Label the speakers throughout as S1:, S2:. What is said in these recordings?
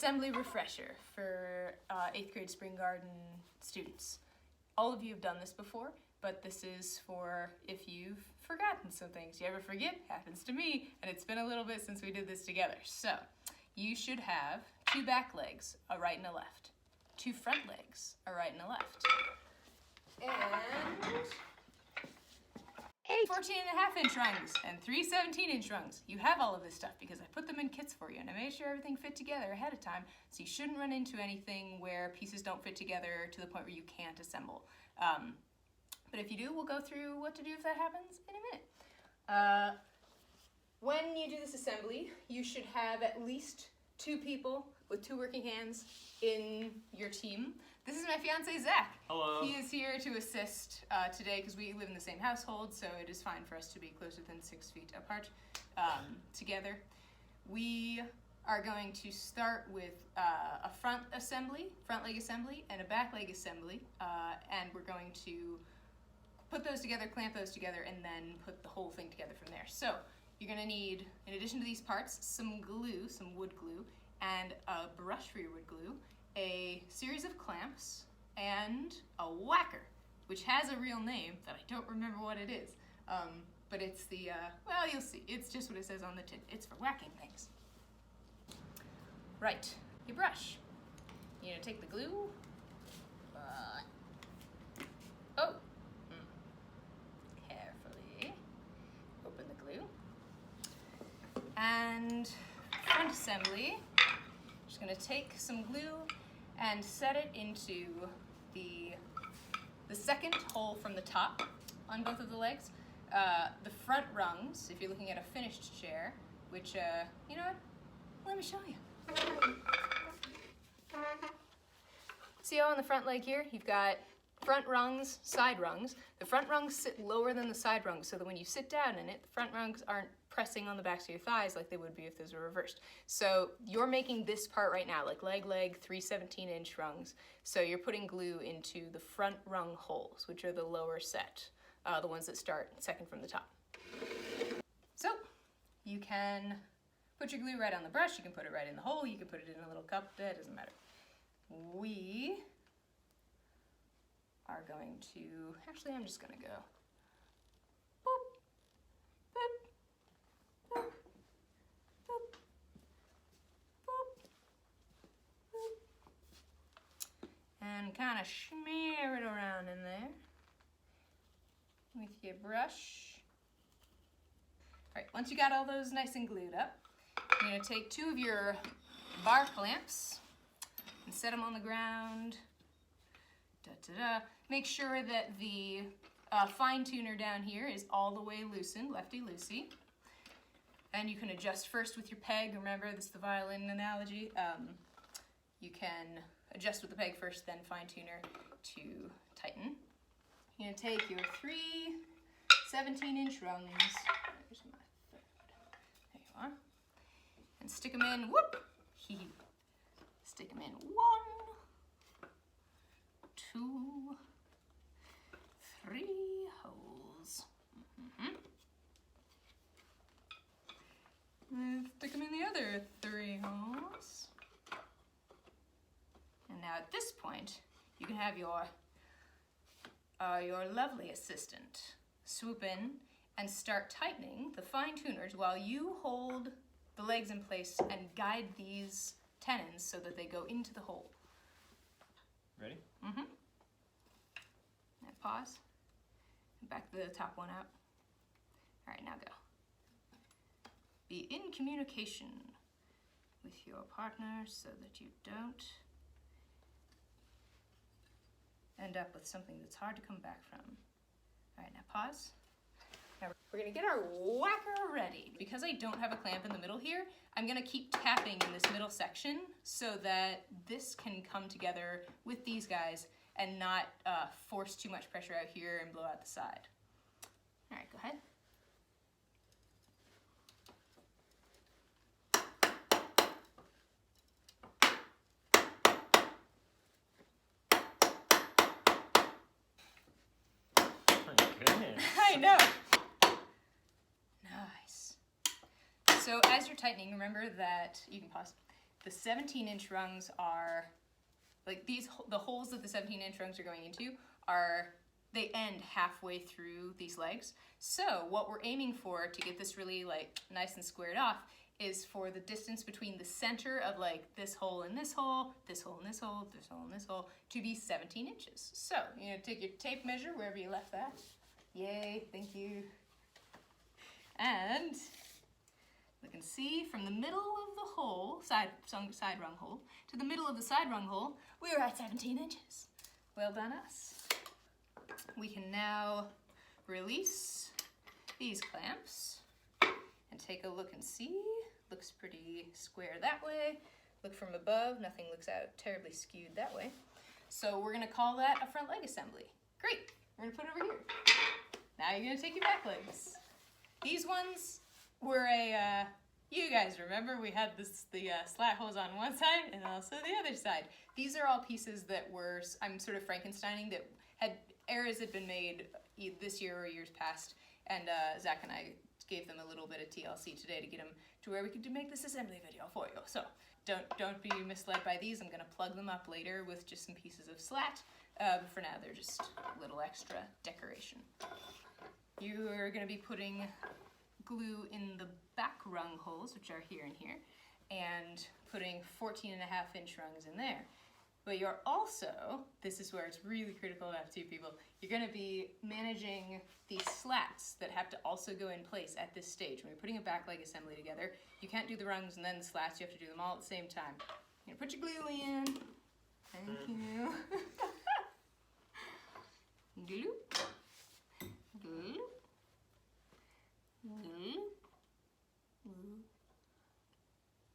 S1: assembly refresher for 8th grade spring garden students. All of you have done this before, but this is for if you've forgotten some things. You ever forget? Happens to me, and it's been a little bit since we did this together. So, you should have 2 back legs, a right and a left. 2 front legs, a right and a left. And 8 14.5-inch rungs and 3 17-inch rungs. You have all of this stuff because I put them in kits for you and I made sure everything fit together ahead of time, so you shouldn't run into anything where pieces don't fit together to the point where you can't assemble. But if you do, we'll go through what to do if that happens in a minute. When you do this assembly, you should have at least 2 people with 2 working hands in your team. This is my fiance, Zach.
S2: Hello.
S1: He is here to assist today because we live in the same household, so it is fine for us to be closer than 6 feet apart together. We are going to start with a front leg assembly, and a back leg assembly, and we're going to put those together, clamp those together, and then put the whole thing together from there. So you're going to need, in addition to these parts, some glue, some wood glue, and a brush for your wood glue, a series of clamps, and a whacker, which has a real name that I don't remember what it is. But it's the, well, you'll see. It's just what it says on the tin. It's for whacking things. Right, your brush. You're gonna take the glue. Carefully open the glue. And front assembly, just gonna take some glue and set it into the second hole from the top on both of the legs. The front rungs, if you're looking at a finished chair, which, you know what? Let me show you. See how on the front leg here, you've got front rungs, side rungs. The front rungs sit lower than the side rungs, so that when you sit down in it, the front rungs aren't pressing on the backs of your thighs like they would be if those were reversed. So you're making this part right now, like leg, 3 17-inch rungs. So you're putting glue into the front rung holes, which are the lower set, the ones that start second from the top. So you can put your glue right on the brush, you can put it right in the hole, you can put it in a little cup, that doesn't matter. We are going to, actually I'm just gonna go boop, boop, boop, boop, boop, boop, and kind of smear it around in there with your brush. All right, once you got all those nice and glued up, you're gonna take 2 of your bar clamps and set them on the ground. Make sure that the fine tuner down here is all the way loosened, lefty-loosey. And you can adjust first with your peg. Remember, this is the violin analogy. You can adjust with the peg first, then fine tuner to tighten. You're gonna take your 3 17-inch rungs. There's my third. There you are. And stick them in, whoop! Stick them in 1, 2, 3 holes. And stick them in the other 3 holes. And now at this point, you can have your lovely assistant swoop in and start tightening the fine tuners while you hold the legs in place and guide these tenons so that they go into the hole.
S2: Ready?
S1: Mm-hmm. And pause. And back the top one out. All right, now go. Be in communication with your partner so that you don't end up with something that's hard to come back from. All right, now pause. Now we're gonna get our whacker ready. Because I don't have a clamp in the middle here, I'm gonna keep tapping in this middle section so that this can come together with these guys and not force too much pressure out here and blow out the side. All right, go ahead. I know. Nice. So as you're tightening, remember that, you can pause, the 17-inch rungs are, like the holes that the 17-inch rungs are going into they end halfway through these legs. So what we're aiming for to get this really like nice and squared off is for the distance between the center of like this hole and this hole, this hole and this hole, this hole and this hole, to be 17 inches. So, take your tape measure wherever you left that. Yay, thank you. And you can see from the middle of the hole, side rung hole, to the middle of the side rung hole, we're at 17 inches. Well done us. We can now release these clamps and take a look and see. Looks pretty square that way. Look from above, nothing looks out terribly skewed that way. So we're gonna call that a front leg assembly. Great, we're gonna put it over here. Now you're gonna take your back legs. These ones were you guys remember we had the slat holes on one side and also the other side. These are all pieces that I'm sort of Frankensteining that errors had been made this year or years past, and Zach and I gave them a little bit of TLC today to get them to where we could make this assembly video for you. So don't be misled by these. I'm gonna plug them up later with just some pieces of slat. For now, they're just a little extra decoration. You are gonna be putting glue in the back rung holes, which are here and here, and putting 14.5-inch rungs in there. But you're also, this is where it's really critical to have two people, you're gonna be managing these slats that have to also go in place at this stage. When you're putting a back leg assembly together, you can't do the rungs and then the slats, you have to do them all at the same time. You're gonna put your glue in. Thank you. Glue. Glue. Glue. Glue.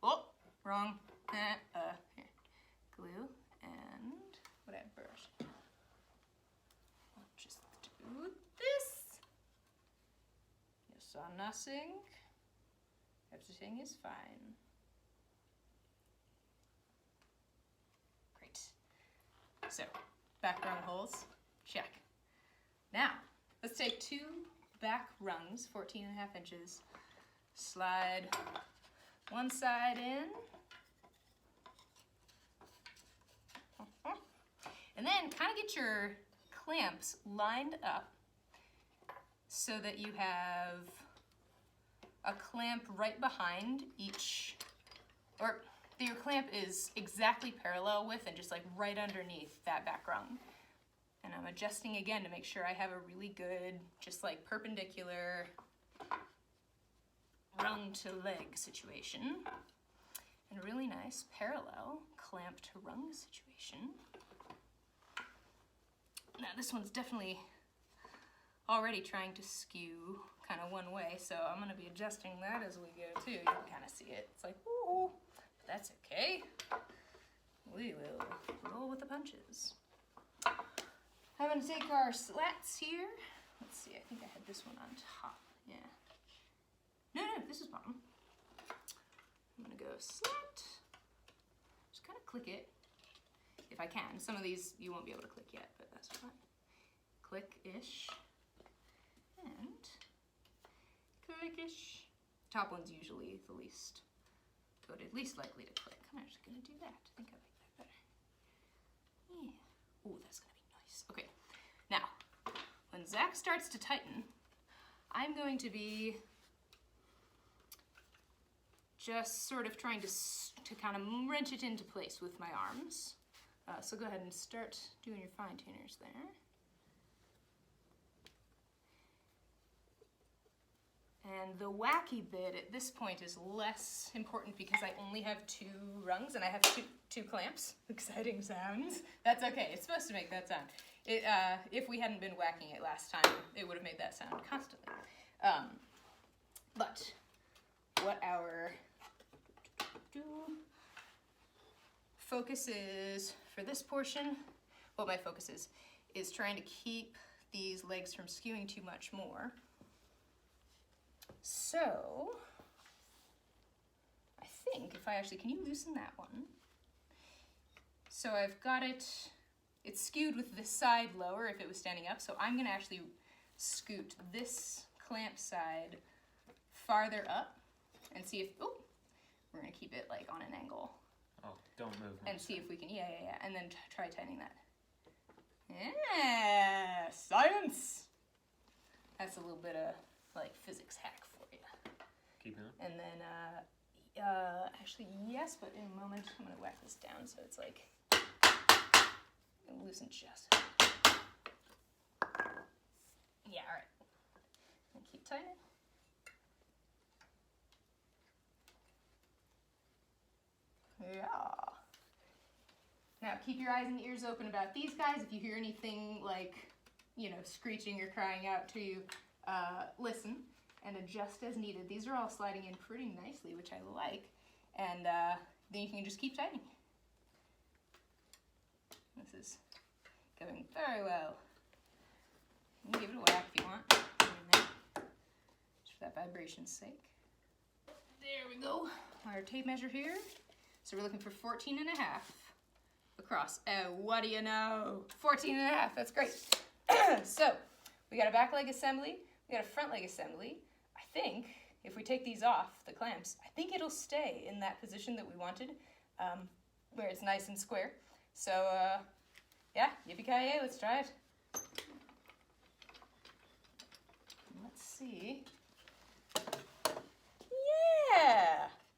S1: Oh, wrong. Here. Glue. And whatever. I'll just do this. You saw nothing. Everything is fine. Great. So, back rung holes, check. Now, let's take two back rungs, 14.5 inches, slide one side in, and then kind of get your clamps lined up so that you have a clamp right behind each, or your clamp is exactly parallel with and just like right underneath that back rung. And I'm adjusting again to make sure I have a really good, just like perpendicular rung to leg situation. And a really nice parallel clamp to rung situation. Now this one's definitely already trying to skew kind of one way, so I'm gonna be adjusting that as we go too. You can kind of see it. It's like, ooh, but that's okay. We will roll with the punches. I'm gonna take our slats here. Let's see, I think I had this one on top. Yeah. No, this is bottom. I'm gonna go slat. Just kind of click it, if I can. Some of these you won't be able to click yet, but that's fine. Click-ish. And click-ish. Top one's usually the least good, at least likely to click. I'm actually gonna do that. I think I like that better. Yeah. Ooh, that's gonna be nice. Okay, now, when Zach starts to tighten, I'm going to be just sort of trying to kind of wrench it into place with my arms. So go ahead and start doing your fine tuners there. And the wacky bit at this point is less important because I only have two rungs and I have two clamps. Exciting sounds. That's okay, it's supposed to make that sound. If we hadn't been whacking it last time, it would have made that sound constantly. But what our focus is for this portion, what my focus is trying to keep these legs from skewing too much more. So, I think if I actually, can you loosen that one? So I've got it's skewed with this side lower if it was standing up, so I'm gonna actually scoot this clamp side farther up and see if, oh, we're gonna keep it like on an angle
S2: Oh, don't move.
S1: And see if we can, yeah. And then try tightening that. Yeah, science! That's a little bit of, like, physics hack for you.
S2: Keep going.
S1: And then, actually, yes, but in a moment, I'm gonna whack this down so it's like, loosen just. Yeah, all right. And keep tightening. Yeah. Now keep your eyes and ears open about these guys. If you hear anything like, you know, screeching or crying out to you, listen and adjust as needed. These are all sliding in pretty nicely, which I like. And then you can just keep tightening. This is going very well. You can give it a whack if you want. Just for that vibration's sake. There we go. Our tape measure here. So we're looking for 14 and a half across. Oh, what do you know? 14 and a half, that's great. So we got a back leg assembly, we got a front leg assembly. I think if we take these off, the clamps, I think it'll stay in that position that we wanted, where it's nice and square. So yeah, yippee-ki-yay, let's try it. Let's see. Yeah!